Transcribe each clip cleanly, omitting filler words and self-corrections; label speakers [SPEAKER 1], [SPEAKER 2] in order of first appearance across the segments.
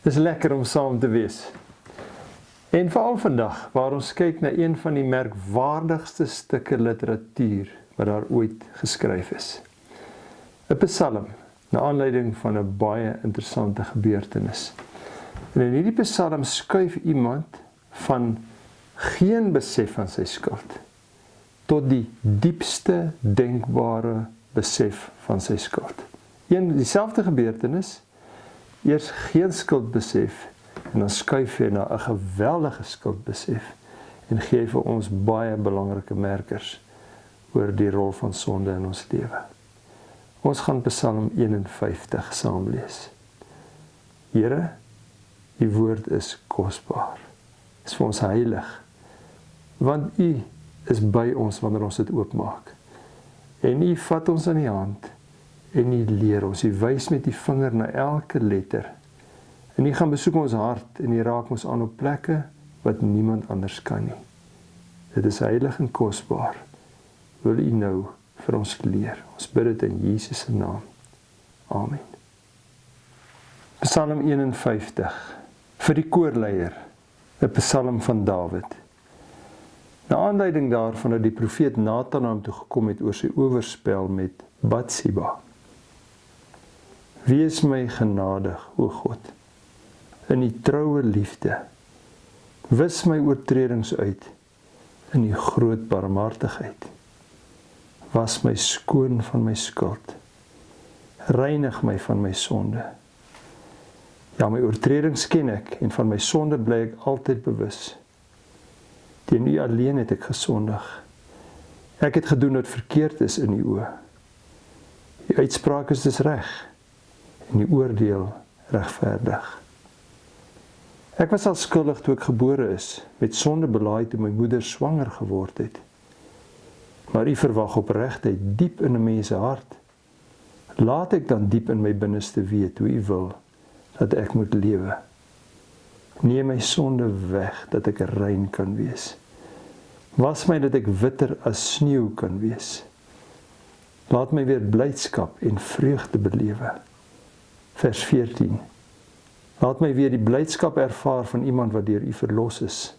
[SPEAKER 1] Dis lekker om saam te wees. En veral vandag, waar ons kyk na een van die merkwaardigste stukke literatuur wat daar ooit geskryf is. 'n Psalm, na aanleiding van 'n baie interessante gebeurtenis. En in hierdie Psalm skuif iemand van geen besef van sy skuld tot die diepste denkbare besef van sy skuld. Dieselfde gebeurtenis, eers geen skuldbesef en dan skuif hy na 'n geweldige skuldbesef en gee vir ons baie belangrike merkers oor die rol van sonde in ons lewe. Ons gaan Psalm 51 saam lees. Here, die woord is kosbaar. Is vir ons heilig, want U is by ons wanneer ons dit oopmaak. En U vat ons aan die hand en U leer ons. U wys met die vinger na elke letter. En U gaan besoek ons hart en U raak ons aan op plekke wat niemand anders kan nie. Dit is heilig en kosbaar. Wil U nou vir ons leer. Ons bid dit in Jesus se naam. Amen. Psalm 51 vir die koorleier, 'n Psalm van Dawid. Na aanleiding daarvan dat die profeet Nathan na hom toe gekom het oor sy oorspel met Batsheba. Wees my genadig, o God, in U troue liefde. Wis my oortredings uit in U groot barmhartigheid. Was my skoon van my skuld. Reinig my van my sonde. Ja, my oortredings ken ek en van my sonde bly ek altyd bewus. Teen U alleen het ek gesondig. Ek het gedoen wat verkeerd is in U oë. U uitspraak is dus reg en U oordeel regverdig. Ek was al skuldig toe ek gebore is, met sonde belaaid toe my moeder swanger geword het. Maar U verwag opregtheid diep in 'n mens se hart. Laat ek dan diep in my binneste weet hoe U wil dat ek moet lewe. Neem my sonde weg, dat ek rein kan wees. Was my dat ek witter as sneeu kan wees. Laat my weer blydskap en vreugde belewe. Vers 14. Laat my weer die blydskap ervaar van iemand wat deur U verlos is.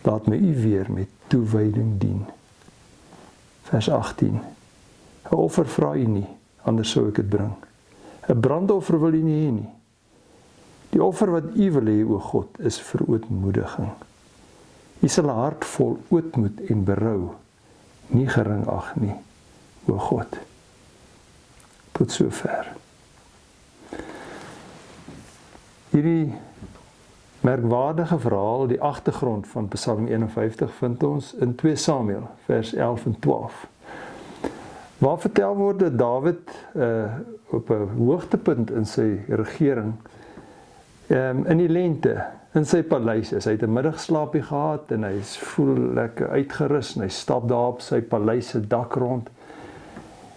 [SPEAKER 1] Laat my U weer met toewyding dien. Vers 18. 'n Offer vra U nie, anders sou ek dit bring. 'n Brandoffer wil U nie hê nie. Die offer wat U wil hê, o God, is verootmoediging. U sal 'n hart vol ootmoed en berou nie gering ag nie, o God. Tot sover. Hierdie merkwaardige verhaal, die agtergrond van Psalm 51, vind ons in 2 Samuel, vers 11 en 12. Waar vertel word dat Dawid op 'n hoogtepunt in sy regering, in die lente, in sy paleis is. Hy het 'n middagslaapie gehad en hy voel lekker uitgerus en hy stap daar op sy paleis se dak rond.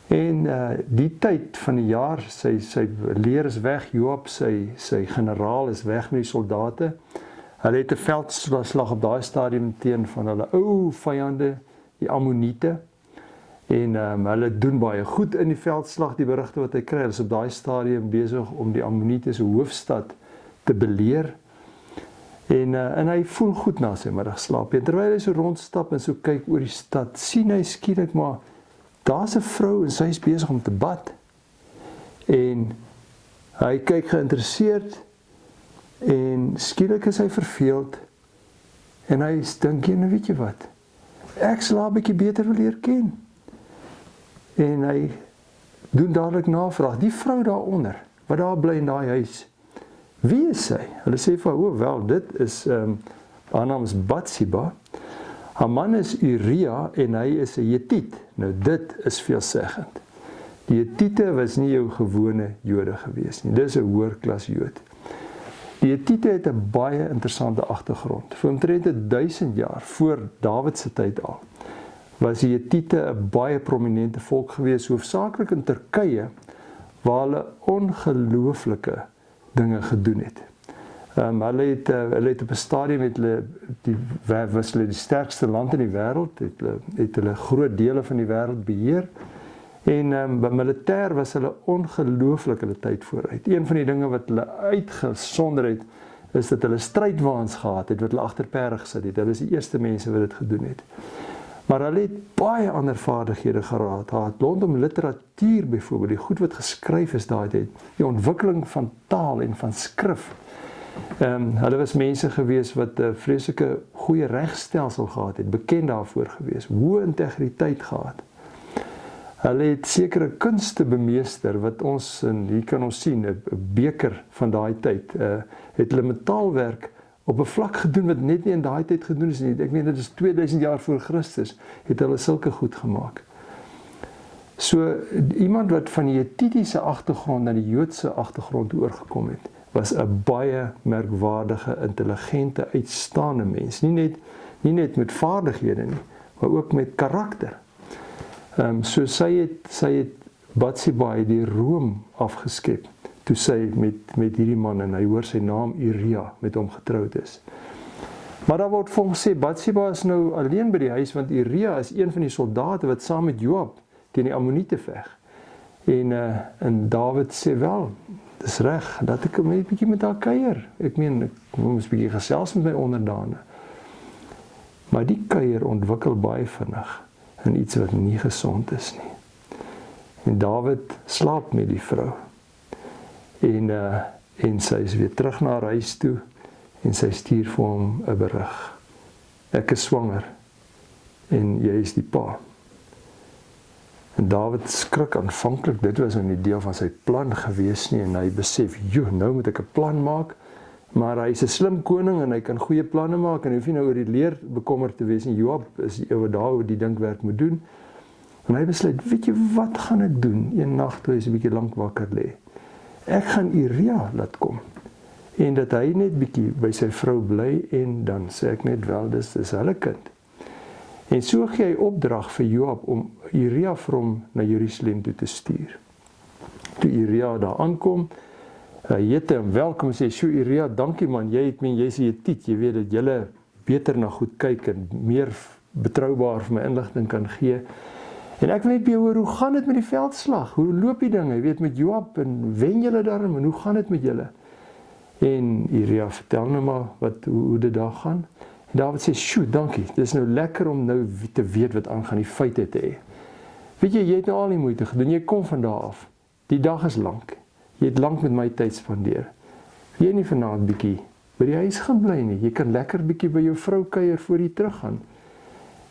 [SPEAKER 1] En die tyd van die jaar, sy leer is weg, Joab, sy generaal is weg met die soldate. Hulle het 'n veldslag op daai stadium teen van hulle ou vyande, die Ammoniete. En hulle doen baie goed in die veldslag, die berigte wat hy kry. Hulle is op daai stadium besig om die Ammoniete se hoofstad te beleer. En hy voel goed na sy middagslaap. En terwyl hy so rondstap en so kyk oor die stad, sien hy skielik maar, daar's 'n vrou en sy is besig om te bad. En hy kyk geïnteresseerd en skielik is hy verveeld en hy dink, nou weet jy wat, ek sal haar 'n bietjie beter wil leer ken. En hy doen dadelik navraag, die vrou daaronder, wat daar bly in daai huis, wie is sy? Hulle sê vir haar, wel, dit is, haar naam is Batsheba, haar man is Uria en hy is 'n Jetiet. Nou dit is veelzeggend. Die Jetiete was nie jou gewone Jode gewees nie, dis 'n hoërklas Jood. Die Jetiete het 'n baie interessante agtergrond. Vir omtrent 1000 jaar voor Dawid se tyd al, was die Jetiete 'n baie prominente volk gewees, hoofsaaklik in Turkye, waar hulle ongelooflike dinge gedoen het. Hulle het op 'n stadium was hulle die sterkste land in die wêreld, het hulle groot dele van die wêreld beheer En by militêr was hulle ongelooflik hulle tyd vooruit. Een van die dinge wat hulle uitgesonder het, is dat hulle strydwaans gehad het, wat hulle agter perde gesit het. Hulle is die eerste mense wat dit gedoen het. Maar hulle het baie ander vaardighede gehad, rondom literatuur byvoorbeeld, die goed wat geskryf is daai tyd, die ontwikkeling van taal en van skrif. Hulle was mense gewees wat 'n vreeslike goeie regstelsel gehad het, bekend daarvoor gewees, hoë integriteit gehad. Hulle het sekere kunste bemeester wat ons, en hier kan ons sien, 'n beker van daai tyd, het hulle metaalwerk op 'n vlak gedoen wat net nie in daai tyd gedoen is nie. Ek meen dit is 2000 jaar voor Christus het hulle sulke goed gemaak. So iemand wat van die Hetitiese agtergrond na die Joodse agtergrond oorgekom het, was 'n baie merkwaardige, intelligente, uitstaande mens. Nie net met vaardighede nie, maar ook met karakter. So sy het Batsheba die room afgeskep toe sy met hierdie man, en hy hoor sy naam Uria, met hom getroud is. Maar daar word vir hom gesê, Batsheba is nou alleen by die huis, want Uria is een van die soldate wat saam met Joab teen die Ammoniete veg. En Dawid sê wel, dis reg, dat ek 'n bietjie met haar kuier. Ek meen, ek moet 'n bietjie gesels met my onderdane. Maar die kuier ontwikkel baie vinnig in iets wat nie gesond is nie. En Dawid slaap met die vrou. En sy is weer terug na haar huis toe, en sy stuur vir hom 'n berig. Ek is swanger, en jy is die pa. En Dawid skrik aanvanklik, dit was nie deel van sy plan gewees nie, en hy besef, nou moet ek 'n plan maak, maar hy is 'n slim koning, en hy kan goeie planne maak, en hy hoef nie nou oor die leer bekommerd te wees nie. Joab is daar oor die dinkwerk moet doen, en hy besluit, weet jy wat gaan ek doen, een nag toe hy so 'n bietjie lank wakker lê. Ek gaan Uria laat kom, en dat hy net bietjie by sy vrou bly, en dan sê ek net wel, dis hulle kind. En so gee hy opdrag vir Joab om Uria vir hom na Jerusalem toe te stuur. Toe Uria daar aankom, hy het hom welkom en sê, "Sjoe Uria, dankie man, jy's 'n Hetit, jy weet dat julle beter na goed kyk en meer betroubaar vir my inligting kan gee. En ek wil net by jou hoor, hoe gaan dit met die veldslag? Hoe loop die dinge? Jy weet met Joab, en wen julle daarin, en hoe gaan dit met julle?" En Uria vertel nou maar hoe dit daar gaan. En Dawid sê, "Sjoe, dankie, dit is nou lekker om nou te weet wat aangaan, die feite te hê. Weet jy het nou al die moeite gedoen, jy kom van daar af. Die dag is lank. Jy het lank met my tyd spandeer. Jy nie vanaand bietjie by die huis gaan bly nie. Jy kan lekker bietjie by jou vrou kuier voor jy teruggaan."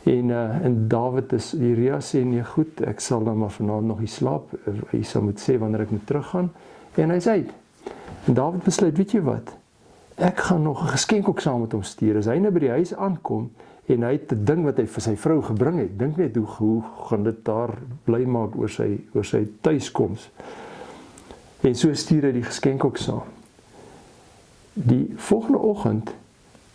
[SPEAKER 1] En Dawid Uria sê, "Nee goed, ek sal dan maar vanaand nog nie slaap. Hy sal moet sê wanneer ek moet teruggaan." En hy's uit. En Dawid besluit, weet jy wat? Ek gaan nog 'n geskenk ook saam met hom stuur. As hy nou by die huis aankom en hy het 'n ding wat hy vir sy vrou gebring het, dink net hoe gaan dit daar bly maak oor sy tuiskoms. En so stuur hy die geskenk ook saam. Die volgende oggend,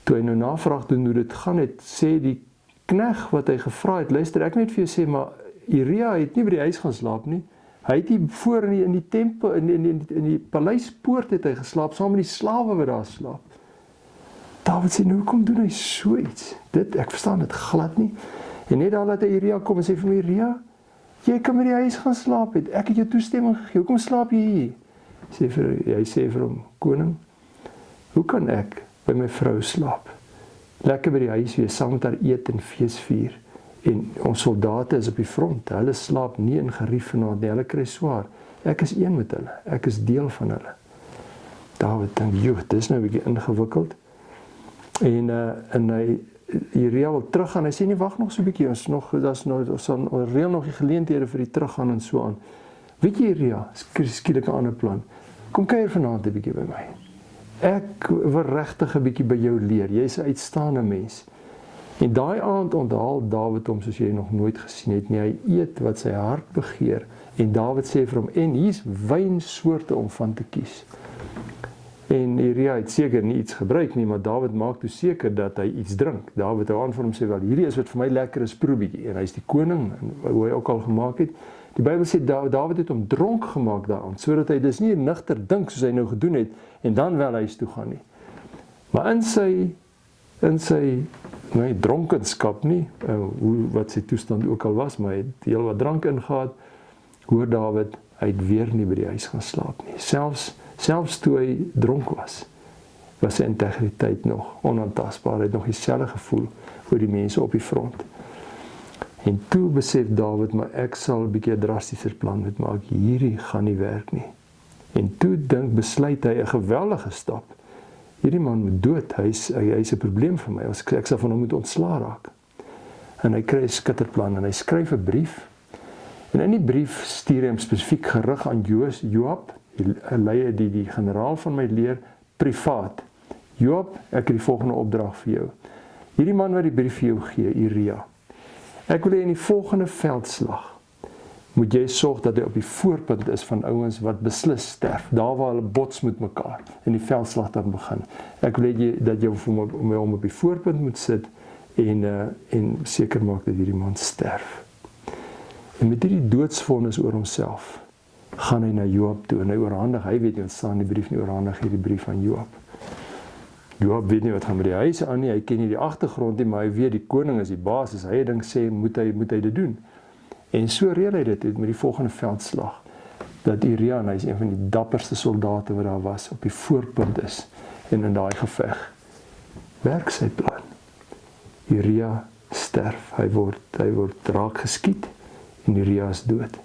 [SPEAKER 1] toe hy nou navraag doen hoe dit gaan het, sê die knegg wat hy gevra het, luister, ek net vir jou sê, maar Uria het nie by die huis gaan slaap nie. Hy het hier voor in die tempel, in die paleispoort het hy geslaap, saam met die slawe wat daar slaap. Dawid sê, nou hoekom doen hy so iets? Ek verstaan dit glad nie. En net daar laat hy Uria kom en sê vir my, Uria, jy kan by die huis gaan slaap het. Ek het jou toestemming gegee. Hoekom slaap jy hier? Hy sê vir hom, koning, hoe kan ek by my vrou slaap? Lekker by die huis wees, saam met haar eet en fees vier. En ons soldate is op die front. Hulle slaap nie in gerief vanaand nie. Hulle kry swaar. Ek is een met hulle. Ek is deel van hulle. Dawid dink, dit is nou 'n bietjie ingewikkeld. En hy Uria wil teruggaan. Hy sê nie, wag nog so 'n bietjie. Ons reël nog die geleenthede vir die teruggaan en so aan. Weet jy Uria, skielik 'n ander plan. Kom kuier vanaand 'n bietjie by my. Ek wil regtig 'n bietjie by jou leer. Jy's 'n uitstaande mens. En daai aand onthaal Dawid hom soos jy nog nooit gesien het nie. Hy eet wat sy hart begeer. En Dawid sê vir hom, en hier's wynsoorte om van te kies. En Uria het seker nie iets gebruik nie, maar Dawid maak toe seker dat hy iets drink. Dawid hou aan vir hom sê, wel, hierdie is wat vir my lekker is, proe bietjie. En hy's die koning, en hoe hy ook al gemaak het. Die Bybel sê, Dawid het hom dronk gemaak daaraan, sodat hy dis nie nugter dink soos hy nou gedoen het, en dan wel huis toe gaan nie. Maar in sy dronkenskap nie, wat sy toestand ook al was, maar hy het heel wat drank ingehaat, hoor Dawid, hy het weer nie by die huis gaan slaap nie. Selfs toe hy dronk was sy integriteit nog onaantastbaar. Hy het nog dieselfde gevoel oor die mense op die front. En toe besef Dawid, maar ek sal 'n bietjie 'n drastischer plan moet maak. Hierdie gaan nie werk nie. En toe besluit hy 'n geweldige stap. Hierdie man moet dood. Hy is 'n probleem vir my. Ek sal van hom moet ontslaa raak. En hy kry 'n skitterplan en hy skryf 'n brief. En in die brief stuur hy hom spesifiek gerig aan Joab, die generaal van my leer, privaat. Joab, ek het die volgende opdrag vir jou. Hierdie man wat die brief vir jou gee, Uria. Ek wil hê in die volgende veldslag moet jy sorg dat hy op die voorpunt is van ouens wat beslis sterf, daar waar hulle bots met mekaar en die veldslag dan begin. Ek wil hê dat jy hom op die voorpunt moet sit en seker maak dat hierdie man sterf. En met hierdie doodsvonnis oor homself gaan hy na Joab toe en hy weet nie wat staan in die brief nie, oorhandig hierdie brief aan Joab. Joab weet nie wat gaan met die huis aan nie, hy ken nie die agtergrond nie, maar hy weet die koning is die baas, as hy 'n ding sê, moet hy dit doen. En so reël hy dit met die volgende veldslag, dat Uria, en hy is een van die dapperste soldate wat daar was, op die voorpunt is, en in daai geveg werk sy plan. Uria sterf, hy word raak geskiet, en Uria is dood.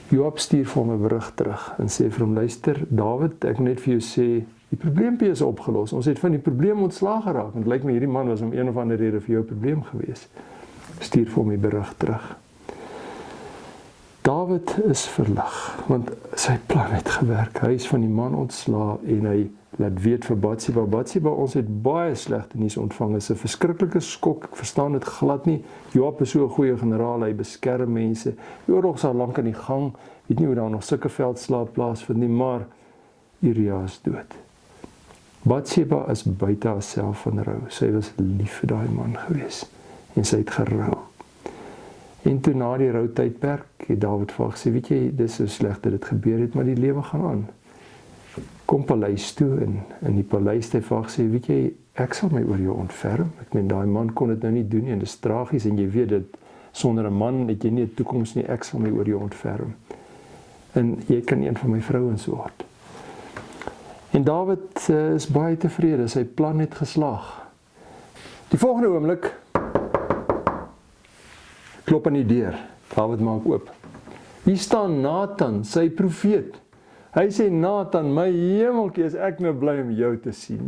[SPEAKER 1] Joab stuur vir hom 'n berig terug, en sê vir hom, luister, Dawid, ek net vir jou sê, die probleempie is opgelos, ons het van die probleem ontslaag geraak, want lyk my hierdie man was om een of ander rede vir jou probleem gewees. Stuur vir hom die berig terug. Dawid is verlig, want sy plan het gewerk. Hy is van die man ontslae en hy laat weet vir Batsheba, ons het baie slegte nuus ontvang, is 'n verskriklike skok, ek verstaan dit glad nie. Joab is so 'n goeie generaal, hy beskerm mense. Die oorlog is al lank aan die gang, weet nie hoe daar nog sulke veldslae plaasvind nie, maar Uria is dood. Batsheba is buite haarself van rou. Sy was lief vir daai man gewees en sy het gerou. En toe na die routydperk het Dawid vir haar gesê, weet jy, dis so sleg dat dit gebeur het, maar die lewe gaan aan. Kom paleis toe en in die paleis het hy vir haar gesê, weet jy, ek sal my oor jou ontferm. Ek meen, daai man kon dit nou nie doen nie en dit is tragies en jy weet dit, sonder 'n man het jy nie 'n toekoms nie, ek sal my oor jou ontferm. En jy kan een van my vrouens word. En Dawid is baie tevrede, sy plan het geslaag. Die volgende oomblik klop aan die deur. Dawid maak oop. Hier staan Nathan, sy profeet. Hy sê, Nathan, my hemeltjie, is ek nou bly om jou te sien.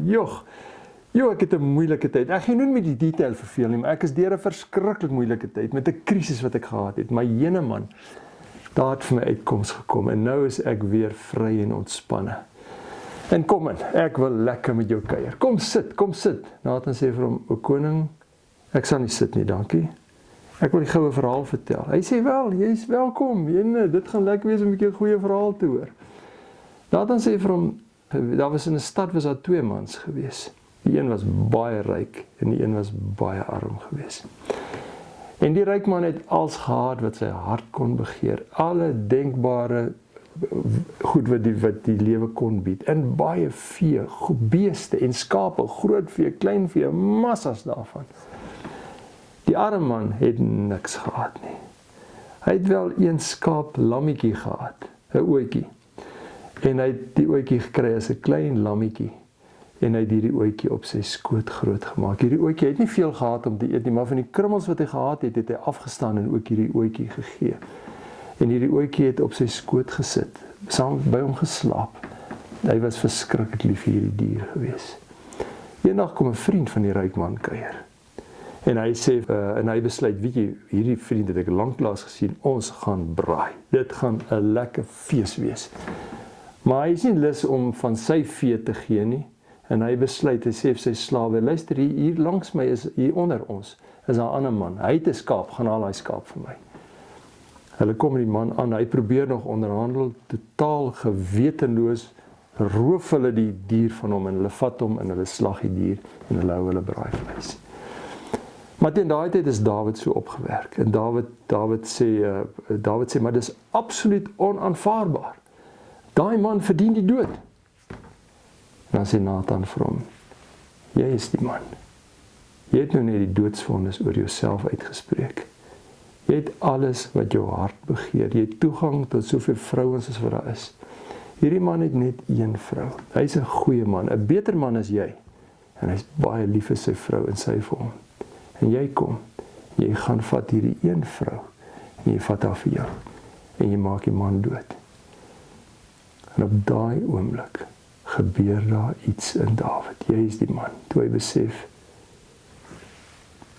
[SPEAKER 1] Ek het 'n moeilike tyd. Ek gaan nie met die detail verveel nie, maar ek is deur 'n verskriklik moeilike tyd met 'n krisis wat ek gehad het. Maar jene man, daar het vir my uitkoms gekom en nou is ek weer vry en ontspanne. En kom in, ek wil lekker met jou kuier. Kom sit. Nathan sê vir hom, o koning, ek sal nie sit nie, dankie. Ek wil die goue verhaal vertel. Hy sê wel, jy's welkom. Dit gaan lekker wees om 'n bietjie 'n goeie verhaal te hoor. Nathan sê vir hom, daar was in 'n stad was daar 2 mans gewees. Die een was baie ryk en die een was baie arm gewees. En die ryk man het alles gehad wat sy hart kon begeer. Alle denkbare goed wat die lewe kon bied. En baie vee, beeste en skape, groot vee, klein vee, massas daarvan. Die arme man het niks gehad nie. Hy het wel 1 skaap lammetjie gehad, 'n ouetjie. En hy het die ouetjie gekry as 'n klein lammetjie. En hy het hierdie ouetjie op sy skoot groot gemaak. Hierdie ouetjie het nie veel gehad om te eet nie, maar van die krummels wat hy gehad het, het hy afgestaan en ook hierdie ouetjie gegee. En hierdie ouetjie het op sy skoot gesit, saam by hom geslaap. Hy was verskriklik lief vir hierdie dier gewees. Eendag kom 'n vriend van die ryk man kuier. En hy sê, en hy besluit, weet jy, hierdie vriend het ek lanklaas gesien, ons gaan braai. Dit gaan 'n lekker fees wees. Maar hy is nie lus om van sy vee te gee nie. En hy besluit, hy sê vir sy slawe, luister, hier langs my is, hier onder ons, is daar 'n ander man. Hy het 'n skaap, gaan haal hy skaap vir my. Hulle kom met die man aan, hy probeer nog onderhandel, totaal gewetenloos, roof hulle die dier van hom, en hulle vat hom, en hulle slag die dier, en hulle hou hulle braaivleis. Maar teen daai tyd is Dawid so opgewerk, en Dawid sê, maar dis absoluut onaanvaarbaar. Daai man verdien die dood. En dan sê Nathan vir hom, jy is die man. Jy het nou net die doodsvonnis oor jouself uitgespreek. Jy het alles wat jou hart begeer. Jy het toegang tot soveel vrouens as wat daar is. Hierdie man het net een vrou. Hy's 'n goeie man, 'n beter man as jy. En hy's baie lief vir sy vrou en sy vir hom. En jy kom, jy gaan vat hierdie een vrou en jy vat haar vir jou. En jy maak die man dood. En op daai oomblik gebeur daar iets in Dawid. Jy is die man, toe hy besef,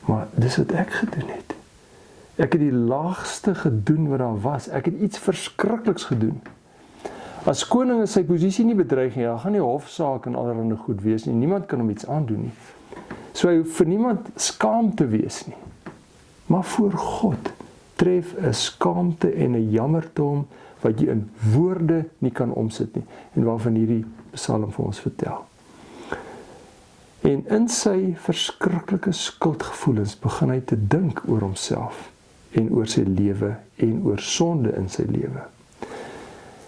[SPEAKER 1] maar dis wat ek gedoen het. Ek het die laagste gedoen wat daar was. Ek het iets verskrikliks gedoen. As koning is sy posisie nie bedreig nie, hy gaan nie hofsaak en allerlei goed wees nie. Niemand kan hom iets aandoen nie. So hy hoef vir niemand skaam te wees nie. Maar voor God tref 'n skaamte en 'n jammertom wat jy in woorde nie kan omsit nie. En waarvan hierdie Psalm vir ons vertel. En in sy verskriklike skuldgevoelens begin hy te dink oor homself en oor sy lewe en oor sonde in sy lewe.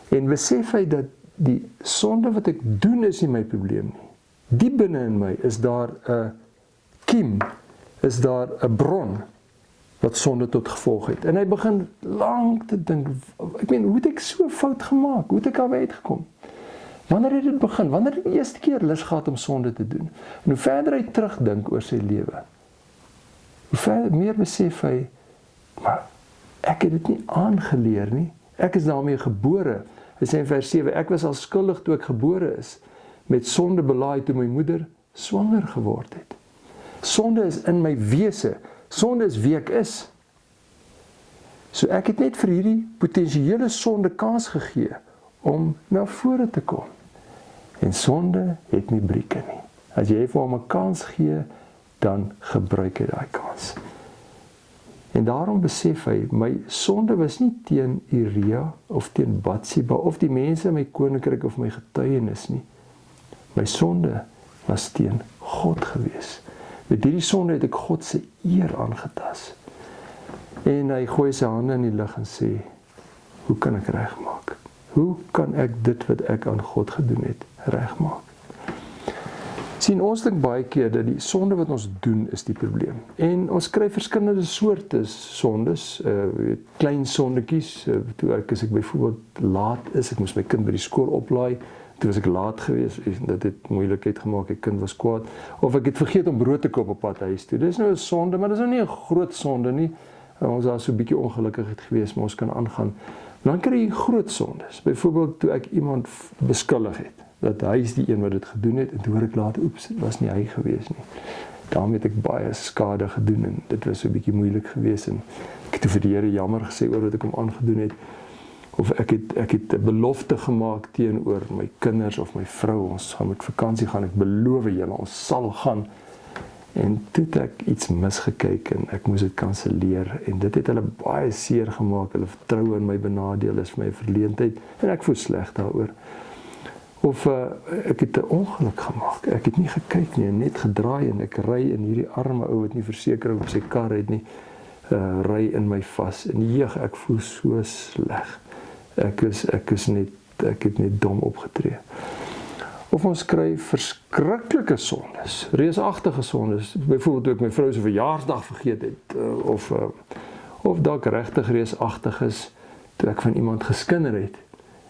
[SPEAKER 1] En besef hy dat die sonde wat ek doen is nie my probleem nie. Diep binne in my is daar 'n kiem, is daar 'n bron wat sonde tot gevolg het. En hy begin lank te dink, ek meen, hoe het ek so fout gemaak? Hoe het ek daarby uitgekom? Wanneer het dit begin? Wanneer het die eerste keer lus gehad om sonde te doen? En hoe verder hy terugdink oor sy lewe, hoe verder meer besef hy, maar ek het dit nie aangeleer nie. Ek is daarmee gebore. Hy sê in vers 7, ek was al skuldig toe ek gebore is, met sonde belaai toe my moeder swanger geword het. Sonde is in my wese. Sonde is wie ek is. So ek het net vir hierdie potensiële sonde kans gegee om na vore te kom. En sonde het nie brieke nie. As jy vir hom 'n kans gee, dan gebruik hy daai kans. En daarom besef hy, my sonde was nie teen Uria of teen Batsheba of die mense in my koninkryk of my getuienis nie. My sonde was teen God gewees. Met hierdie sonde het ek God se eer aangetas. En hy gooi sy hande in die lug en sê, hoe kan ek regmaak? Hoe kan ek dit wat ek aan God gedoen het, regmaak? Sien, ons dink baie keer dat die sonde wat ons doen is die probleem. En ons kry verskillende soorte sondes, klein sondetjies. Toe ek byvoorbeeld laat is, ek moes my kind by die skool oplaai, toe was ek laat gewees, dit het moeilikheid gemaak, die kind was kwaad, of ek het vergeet om brood te koop op pad huis toe. Dis nou 'n sonde, maar dis nou nie 'n groot sonde nie. Ons was so 'n bietjie ongelukkig gewees, maar ons kan aangaan. Dan kry jy groot sondes. Byvoorbeeld toe ek iemand beskuldig het, dat hy is die een wat dit gedoen het, en toe hoor ek later, oeps, dit was nie hy gewees nie. Daarmee het ek baie skade gedoen, en dit was so 'n bietjie moeilik gewees, en ek het toe vir die Here jammer gesê oor wat ek hom aangedoen het, of ek het 'n belofte gemaak teenoor my kinders of my vrou, ons gaan met vakansie gaan, ek beloof julle, ons sal gaan, en toe het ek iets misgekyk, en ek moes dit kanselleer, en dit het hulle baie seer gemaak, hulle vertroue in my benadeel is my verleentheid, en ek voel sleg daaroor. Of ek het 'n ongeluk gemaak, ek het nie gekyk nie, net gedraai, en ek ry in hierdie arme ou wat nie versekering op sy kar het nie, ry in my vas, en ek voel so sleg. Ek het net dom opgetree. Of ons kry verskriklike sondes, reusagtige sondes, byvoorbeeld toe ek my vrou se verjaarsdag vergeet het, of dalk regtig reusagtig is, toe ek van iemand geskinder het,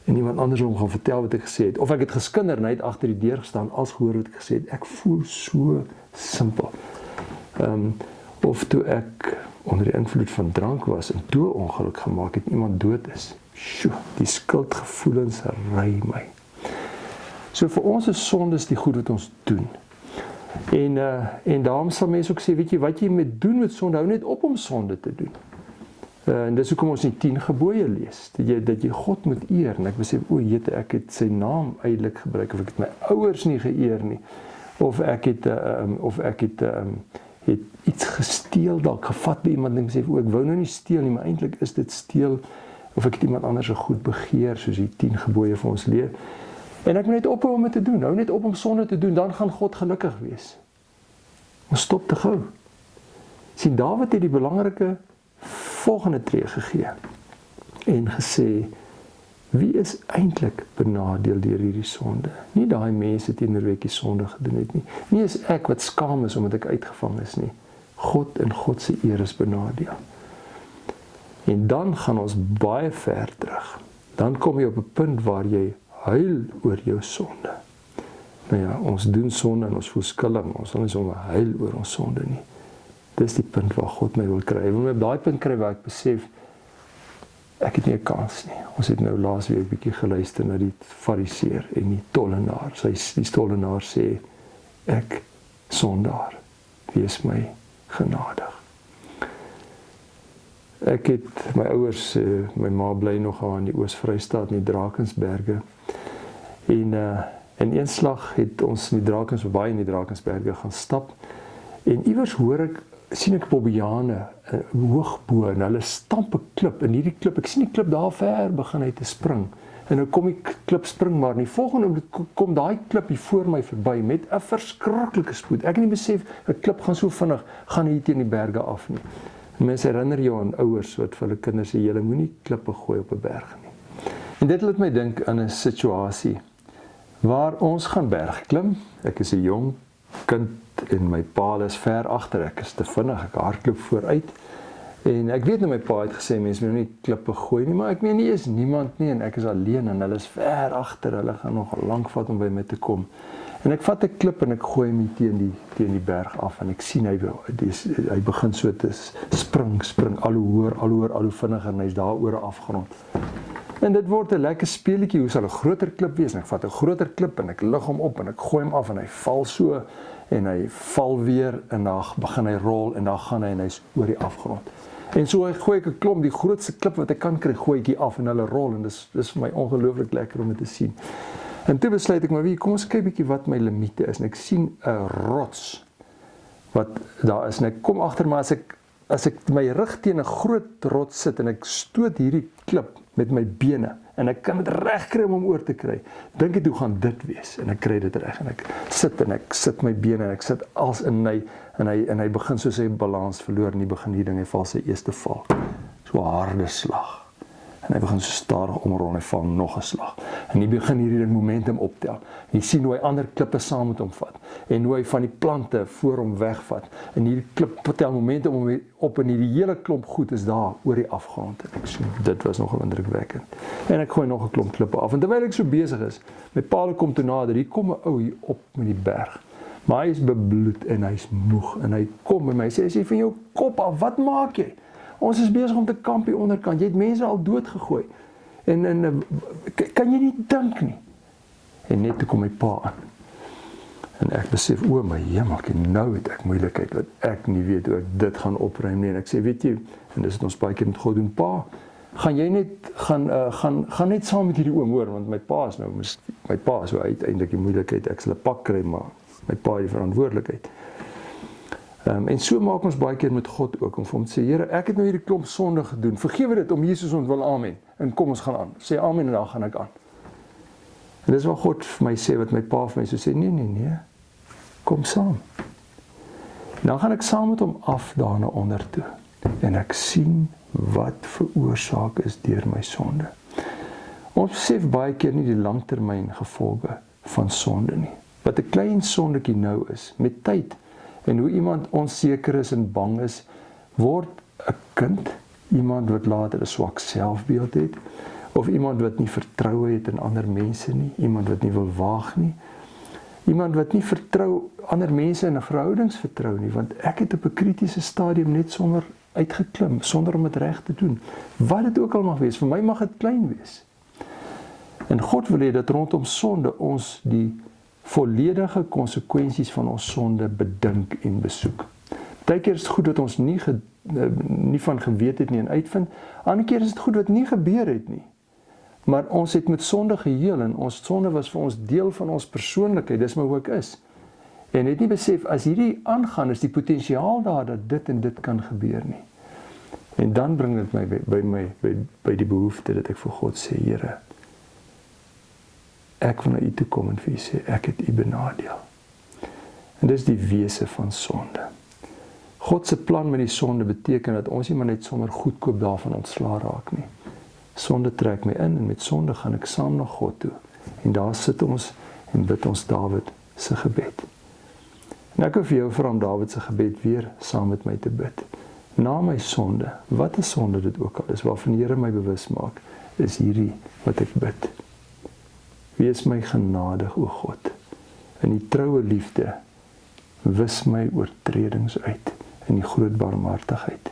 [SPEAKER 1] en iemand anders hom gaan vertel wat ek gesê het, of ek het geskinder en hy het agter die deur gestaan, als gehoor wat ek gesê het, ek voel so simpel. Of toe ek onder die invloed van drank was, en toe ongeluk gemaak het, iemand dood is. Sjoe, die skuldgevoelens ry my. So vir ons is sondes die goed wat ons doen. En daarom sal mense ook sê, weet jy, wat jy moet doen met sonde, hou net op om sonde te doen. En dis hoekom ons die 10 gebooie lees, dat jy God moet eer, en ek besef, ek het sy naam eintlik gebruik, of ek het my ouers nie geëer nie, of ek het iets gesteel, dalk gevat by iemand, en ek sê, ek wou nou nie steel nie, maar eintlik is dit steel, of ek het iemand anders so goed begeer, soos die 10 gebooie vir ons leer, en ek moet net ophou om dit te doen, hou net op om sonde te doen, dan gaan God gelukkig wees. Ons stop te gou. Sien, Dawid het die belangrike volgende tree gegee, en gesê, wie is eintlik benadeel deur hierdie sonde? Nie daai mense teenoor wie ek die sonde gedoen het nie. Nie is ek wat skaam is omdat ek uitgevang is nie. God en God se eer is benadeel. En dan gaan ons baie ver terug. Dan kom jy op 'n punt waar jy huil oor jou sonde. Nou ja, ons doen sonde en ons voel skuldig, ons wil nie sommer huil oor ons sonde nie. Dis die punt waar God my wil kry. Hy wil my op daai punt kry waar ek besef, ek het nie 'n kans nie. Ons het nou laasweek 'n bietjie geluister na die fariseer en die tollenaar. Die tollenaar sê, ek sondaar, wees my genadig. Ek het my ouers, my ma bly nog aan die Oos-Vrystaat in die Drakensberge. En in een slag het ons in die Drakensberge, in die Drakensberge gaan stap. En iewers sien ek bobbejane hoog bo en hulle stamp 'n klip. En hierdie klip, ek sien die klip daar ver begin hy te spring. En nou kom die klip spring maar nie. Volgende oomblik kom daai klip hier voor my verby met 'n verskriklike spoed. Ek het nie besef 'n klip gaan so vinnig gaan hier teen die berge af nie. Mense herinner jou aan ouers wat vir hulle kinders sê, julle moenie klippe gooi op 'n berg nie. En dit laat my dink aan 'n situasie waar ons gaan berg klim. Ek is 'n jong kind en my pa is ver agter. Ek is te vinnig, ek hardloop vooruit. En ek weet nou my pa het gesê mense moet nie klippe gooi nie, maar ek meen nie is niemand nie en ek is alleen en hulle is ver agter. Hulle gaan nog lank vat om by my te kom. En ek vat 'n klip en ek gooi hom teen die berg af en ek sien hy begin so te spring al hoe hoër, al hoe vinniger en hy's daar oor 'n afgrond. En dit word 'n lekker speletjie, hoe sal 'n groter klip wees? En ek vat 'n groter klip en ek lig hom op en ek gooi hom af en hy val so en hy val weer en dan begin hy rol en dan gaan hy en hy's oor die afgrond. En so gooi ek 'n klomp, die grootste klip wat ek kan kry, gooi ek hier af en hulle rol en dis vir my ongelooflik lekker om dit te sien. En toe besluit ek maar kom ons kyk bietjie wat my limiete is en ek sien 'n rots wat daar is en ek kom agter maar as ek my rug teen 'n groot rots sit en ek stoot hierdie klip met my bene en ek kan dit reg kry om hom oor te kry. Dink dit hoe gaan dit wees? En ek kry dit reg en ek sit my bene en ek sit als in hy begin so sy balans verloor en hy begin hier ding hy val sy eerste val. So 'n harde slag. En hy begin so stadig omrol en hy val nog 'n slag. En hy begin hierdie ding momentum optel. En jy sien hoe hy ander klippe saam met hom vat en hoe hy van die plante voor hom wegvat. En hierdie klip tel momentum op en hierdie hele klomp goed is daar oor die afgrond. En ek sien dit was nogal indrukwekkend. En ek gooi nog 'n klomp klippe af. En terwyl ek so besig is, my pa kom toe nader. Hier kom 'n ou hier op met die berg. Maar hy is bebloed en hy's moeg en hy kom by my sê hy van jou kop af, wat maak jy? Ons is besig om te kamp hier onderkant. Jy het mense al doodgegooi. En kan jy nie dink nie? En net toe kom my pa aan. En ek besef, o my hemel, nou het ek moeilikheid wat ek nie weet hoe ek dit gaan opruim nie. En ek sê, weet jy, en dis het ons baie keer met God doen, pa, gaan jy net gaan net saam met hierdie oom hoor, want my pa is so uiteindelik die moeilikheid. Ek sal 'n pak kry, maar my pa het die verantwoordelikheid. En so maak ons baie keer met God ook, om vir hom te sê, Here, ek het nou hierdie klomp sonde gedoen, vergewe dit om Jesus ons wil, amen, en kom ons gaan aan, sê amen en dan gaan ek aan. En dis wat God vir my sê, wat my pa vir my so sê, nee, kom saam. En dan gaan ek saam met hom af daarna onder toe, en ek sien wat veroorsaak is deur my sonde. Ons besef baie keer nie die langtermyn gevolge van sonde nie. Wat 'n klein sondetjie nou is, met tyd, en hoe iemand onseker is en bang is, word 'n kind, iemand wat later 'n swak selfbeeld het, of iemand wat nie vertroue het in ander mense nie, iemand wat nie wil waag nie, iemand wat nie vertrou ander mense in 'n verhoudings vertrou nie, want ek het op 'n kritiese stadium net sommer uitgeklim, sonder om dit reg te doen. Wat dit ook al mag wees, vir my mag dit klein wees. En God wil hê dat rondom sonde ons die volledige konsekwensies van ons sonde bedink en besoek. Partykeer is dit goed wat ons nie van geweet het nie en uitvind, ander keer is dit goed wat nie gebeur het nie. Maar ons het met sonde geheel en ons sonde was vir ons deel van ons persoonlikheid, dis maar hoe ek is. En het nie besef, as hierdie aangaan, is die potensiaal daar dat dit en dit kan gebeur nie. En dan bring dit my by die behoefte dat ek vir God sê, Here, ek wil na U toe kom en vir U sê, ek het U benadeel. En dis die wese van sonde. God se plan met die sonde beteken dat ons nie maar net sommer goedkoop daarvan ontslaa raak nie. Sonde trek my in en met sonde gaan ek saam na God toe. En daar sit ons en bid ons Dawid se gebed. En ek wil vir jou vra om Dawid se gebed weer saam met my te bid. na my sonde, wat 'n sonde dit ook al is, waarvan die Here my bewus maak, is hierdie wat ek bid. Wees my genadig, o God, in die troue liefde, wis my oortredings uit, in die groot barmhartigheid.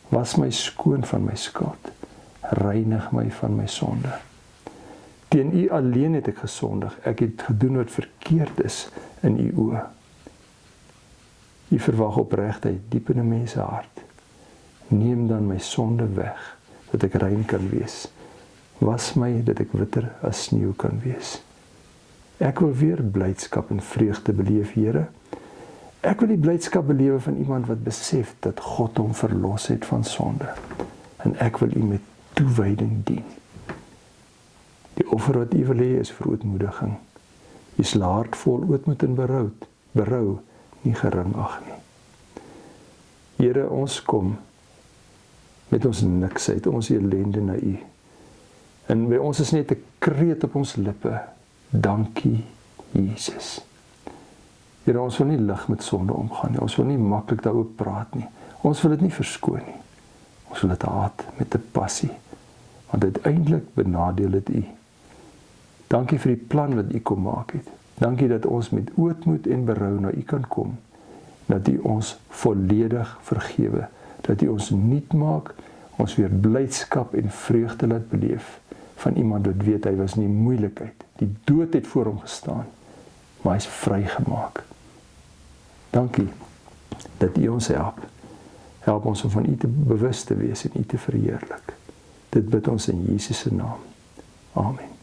[SPEAKER 1] Was my skoon van my skuld, reinig my van my sonde. Teen U alleen het ek gesondig, ek het gedoen wat verkeerd is in U oë. U verwag opregtheid diep in 'n mens se hart. Neem dan my sonde weg, dat ek rein kan wees. Was my, dat ek witter as sneeu kan wees. Ek wil weer blydskap en vreugde beleef, Here. Ek wil die blydskap belewe van iemand wat besef dat God hom verlos het van sonde. En ek wil U met toewyding dien. Die offer wat U wil hê is verootmoediging. U is hart vol ootmoed en berou, nie gering ag nie. Here, ons kom met ons niksheid, ons ellende na U. En by ons is net 'n kreet op ons lippe. Dankie, Jesus. Here, ons wil nie lig met sonde omgaan nie. Ons wil nie maklik daaroor praat nie. Ons wil dit nie verskoon nie. Ons wil dit haat met 'n passie. Want uiteindelik benadeel dit U. Dankie vir die plan wat U kom maak het. Dankie dat ons met ootmoed en berou na U kan kom. Dat U ons volledig vergewe. Dat U ons nuut maak, ons weer blydskap en vreugde laat beleef van iemand wat weet hy was in die moeilikheid. Die dood het voor hom gestaan, maar hy is vrygemaak. Dankie dat U ons help. Help ons om van U te bewus te wees en U te verheerlik. Dit bid ons in Jesus se naam. Amen.